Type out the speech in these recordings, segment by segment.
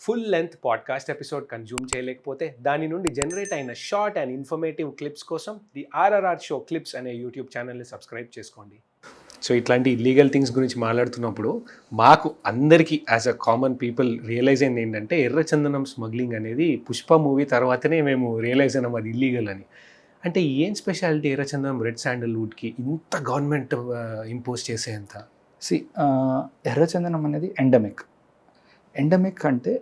Full length podcast episode consume చేయలేకపోతే దాని నుండి జనరేట్ అయిన షార్ట్ అండ్ ఇన్ఫర్మేటివ్ క్లిప్స్ కోసం ది ఆర్ఆర్ఆర్ షో క్లిప్స్ అనే యూట్యూబ్ ఛానల్ని సబ్స్క్రైబ్ చేసుకోండి. సో ఇట్లాంటి ఇల్లీగల్ థింగ్స్ గురించి మాట్లాడుతున్నప్పుడు మాకు అందరికీ as a common people realise అయింది ఏంటంటే ఎర్రచందనం స్మగ్లింగ్ అనేది పుష్ప మూవీ తర్వాతనే మేము రియలైజ్ అయినాం అది ఇల్లీగల్ అని. అంటే ఏం స్పెషాలిటీ ఎర్రచందనం రెడ్ శాండల్వుడ్కి ఇంత గవర్నమెంట్ ఇంపోజ్ చేసేంత? ఎర్రచందనం అనేది ఎండమిక్ అంటే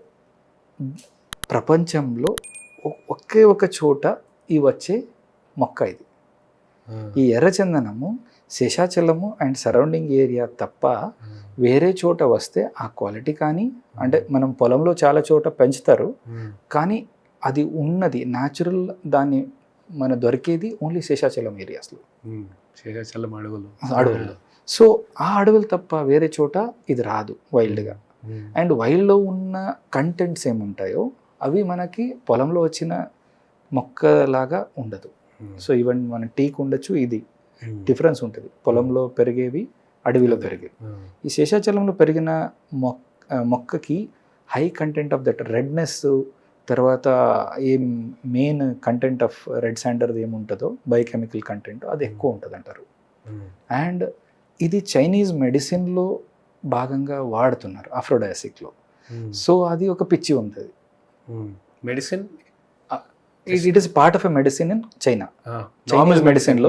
ప్రపంచంలో ఒకే ఒక చోట ఈ వచ్చే మొక్క ఇది. ఈ ఎర్రచందనము శేషాచలము అండ్ సరౌండింగ్ ఏరియా తప్ప వేరే చోట వస్తే ఆ క్వాలిటీ కానీ, అంటే మనం పొలంలో చాలా చోట పెంచుతారు కానీ అది ఉన్నది న్యాచురల్, దాన్ని మన దొరికేది ఓన్లీ శేషాచలం ఏరియాస్లో, శేషాచలం అడవుల్లో. సో ఆ అడవులు తప్ప వేరే చోట ఇది రాదు వైల్డ్గా. అండ్ వైల్డ్లో ఉన్న కంటెంట్స్ ఏముంటాయో అవి మనకి పొలంలో వచ్చిన మొక్కలాగా ఉండదు. సో ఈవెన్ మన టీకి ఉండొచ్చు, ఇది డిఫరెన్స్ ఉంటుంది. పొలంలో పెరిగేవి, అడవిలో పెరిగేవి. ఈ శేషాచలంలో పెరిగిన మొక్కకి high content of that redness, తర్వాత ఏం మెయిన్ కంటెంట్ ఆఫ్ రెడ్ శాండర్ది ఏముంటుందో బయోకెమికల్ కంటెంట్ అది ఎక్కువ ఉంటుంది అంటారు. అండ్ ఇది చైనీస్ మెడిసిన్లో భాగంగా వాడుతున్నారు అఫ్రోడయాసిక్లో. సో అది ఒక పిచ్చి ఉంటుంది. Medicine it is part of a medicine in China. Chinese మెడిసిన్లో,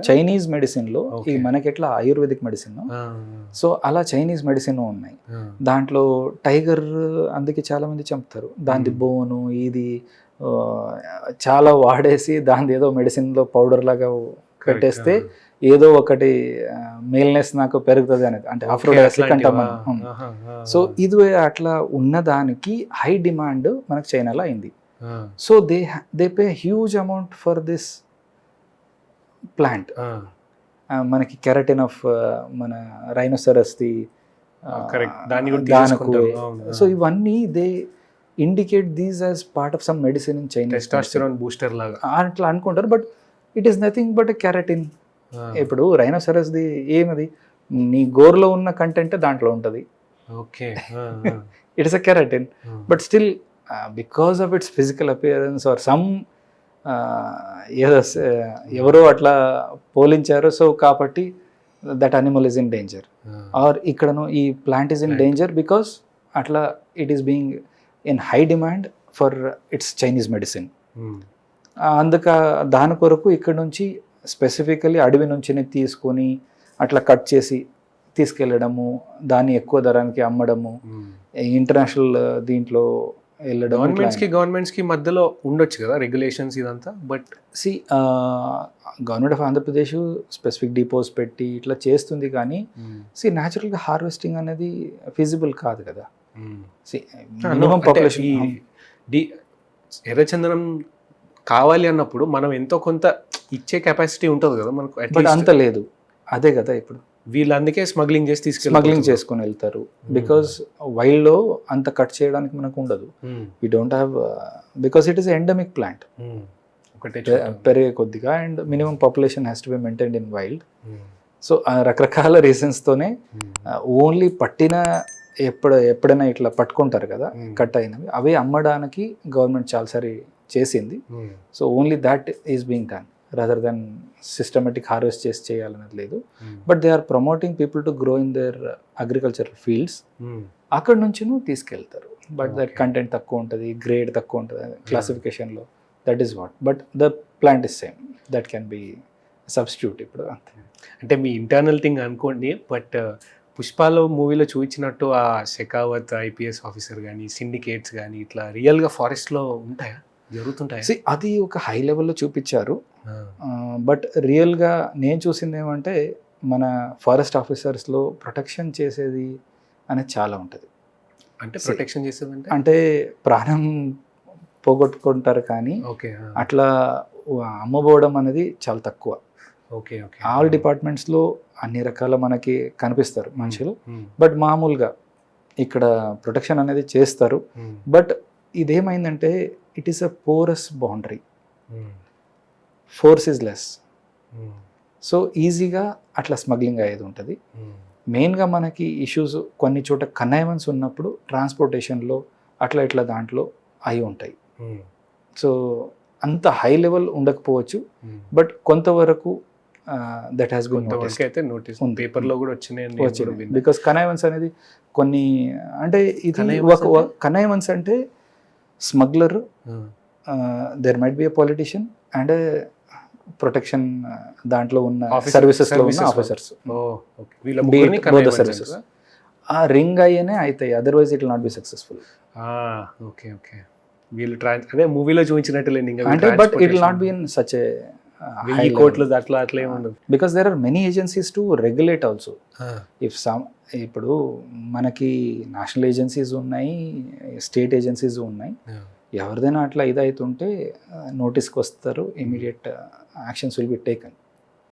చైనీస్ మెడిసిన్లో ఈ మనకెట్లా ఆయుర్వేదిక్ మెడిసిన్, సో అలా చైనీస్ మెడిసిన్ ఉన్నాయి. దాంట్లో టైగర్ అందుకే చాలా మంది చంపుతారు. దాని బోను ఇది చాలా వాడేసి దాని ఏదో మెడిసిన్లో పౌడర్ లాగా కట్టేస్తే ఏదో ఒకటి మేల్నెస్ నాకు పెరుగుతుంది అనేది, అంటే అఫ్రోడయాసిక్ అంటాం మనం. సో ఇది అట్లా ఉన్నదానికి హై డిమాండ్ మనకు చైనాలో అయింది. So they pay huge amount for this plant. మనకి కెరటిన్ ఆఫ్ మన రైనోసరస్ది దానికి. సో ఇవన్నీ they indicate these as part of some medicine in China, testosterone booster లాగా అట్లా అనుకుంటారు. But it is nothing but keratin. ఇప్పుడు రైనోసరస్ది ఏమది, నీ గోర్లో ఉన్న కంటెంట్ దాంట్లో ఉంటుంది. Okay, it's a keratin. But still because of its physical appearance or some ఎవరో అట్లా పోలించారు, సో కాబట్టి that animal is in danger. Or ఇక్కడను ఈ plant is in danger because అట్లా it is being in high demand for its Chinese medicine. దాని కొరకు ఇక్కడ నుంచి స్పెసిఫికలీ అడవి నుంచి తీసుకొని అట్లా కట్ చేసి తీసుకెళ్ళడము, దాన్ని ఎక్కువ ధరానికి అమ్మడము, ఇంటర్నేషనల్ దీంట్లో వెళ్ళడం. గవర్నమెంట్స్కి మధ్యలో ఉండొచ్చు కదా రెగ్యులేషన్స్ ఇదంతా. But government of Andhra Pradesh specific depots పెట్టి ఇట్లా చేస్తుంది కానీ న్యాచురల్గా హార్వెస్టింగ్ అనేది ఫీజిబుల్ కాదు కదా. మినిమం పాపులేషన్ ఎర్రచందనం కావాలి అన్నప్పుడు మనం ఎంతో కొంత ఇచ్చే కెపాసిటీ ఉంటుంది కదా మనకు. బట్ అంత లేదు, అదే కదా ఇప్పుడు వీళ్ళు అందుకే స్మగ్లింగ్ చేసుకొని వెళ్తారు. బికాస్ వైల్డ్లో అంత కట్ చేయడానికి మనకు ఉండదు. We don't have, because it is endemic plant పెరిగే కొద్దిగా, and minimum population has to be maintained in wild. So రకరకాల రీజన్స్తోనే ఓన్లీ పట్టిన ఎప్పుడైనా ఇట్లా పట్టుకుంటారు కదా కట్ అయినవి, అవే అమ్మడానికి గవర్నమెంట్ చాలాసారి చేసింది. So only that is being done rather than systematic harvest చేయాలనేది లేదు. But they are promoting people to grow in their agricultural fields. అక్కడ నుంచి తీసుకెళ్తారు. బట్ దట్ కంటెంట్ తక్కువ ఉంటుంది, గ్రేడ్ తక్కువ ఉంటుంది క్లాసిఫికేషన్లో. That is what. But the plant is same, that can be substitute. ఇప్పుడు అంతే, అంటే మీ ఇంటర్నల్ థింగ్ అనుకోండి. బట్ పుష్పాలో మూవీలో చూపించినట్టు ఆ షెకావత్ ఐపీఎస్ ఆఫీసర్ కానీ, సిండికేట్స్ కానీ ఇట్లా రియల్గా ఫారెస్ట్లో ఉంటాయా, జరుగుతుంటాయి? అది ఒక హై లెవెల్లో చూపించారు. బట్ రియల్గా నేను చూసింది ఏమంటే మన ఫారెస్ట్ ఆఫీసర్స్లో ప్రొటెక్షన్ చేసేది అనేది చాలా ఉంటుంది. అంటే ప్రొటెక్షన్ చేసేది అంటే ప్రాణం పోగొట్టుకుంటారు కానీ అట్లా అమ్మబోవడం అనేది చాలా తక్కువ. ఆల్ డిపార్ట్మెంట్స్లో అన్ని రకాల మనకి కనిపిస్తారు మనుషులు, బట్ మామూలుగా ఇక్కడ ప్రొటెక్షన్ అనేది చేస్తారు. బట్ ఇదేమైందంటే it is a porous boundary, force is less. So ఈజీగా అట్లా స్మగ్లింగ్ అయ్యేది ఉంటుంది. మెయిన్గా మనకి ఇష్యూస్ కొన్ని చోట కన్నైవెన్స్ ఉన్నప్పుడు ట్రాన్స్పోర్టేషన్లో అట్లా ఇట్లా దాంట్లో అయి ఉంటాయి. సో అంత హై లెవెల్ ఉండకపోవచ్చు, బట్ కొంతవరకు దట్ హ్యాస్ బిన్ కొంతవరకు అయితే నోటీస్ పేపర్లో కూడా వచ్చినాయి. బికాస్ కనైవన్స్ అనేది కొన్ని అంటే ఇది కనైవన్స్ అంటే smuggler, there might be a politician and protection దాంట్లో ఉన్న సర్వీసెస్లో ఉన్న ఆఫీసర్స్, బోత్ సర్వీసెస్ ఆ రింగ్ అయ్యేనే అవుతాయి, otherwise it will not be successful. Okay okay, వీళ్ళు అదే మూవీలో చూపించినట్టు అంటే but it will not be in such a కోట్లు అట్లా అట్లా ఏముండదు. Because there are many agencies to regulate also. If some ఇప్పుడు మనకి నేషనల్ ఏజెన్సీస్ ఉన్నాయి, స్టేట్ ఏజెన్సీస్ ఉన్నాయి, ఎవరిదైనా అట్లా ఇదైతుంటే నోటీస్కి వస్తారు, immediate actions will be taken.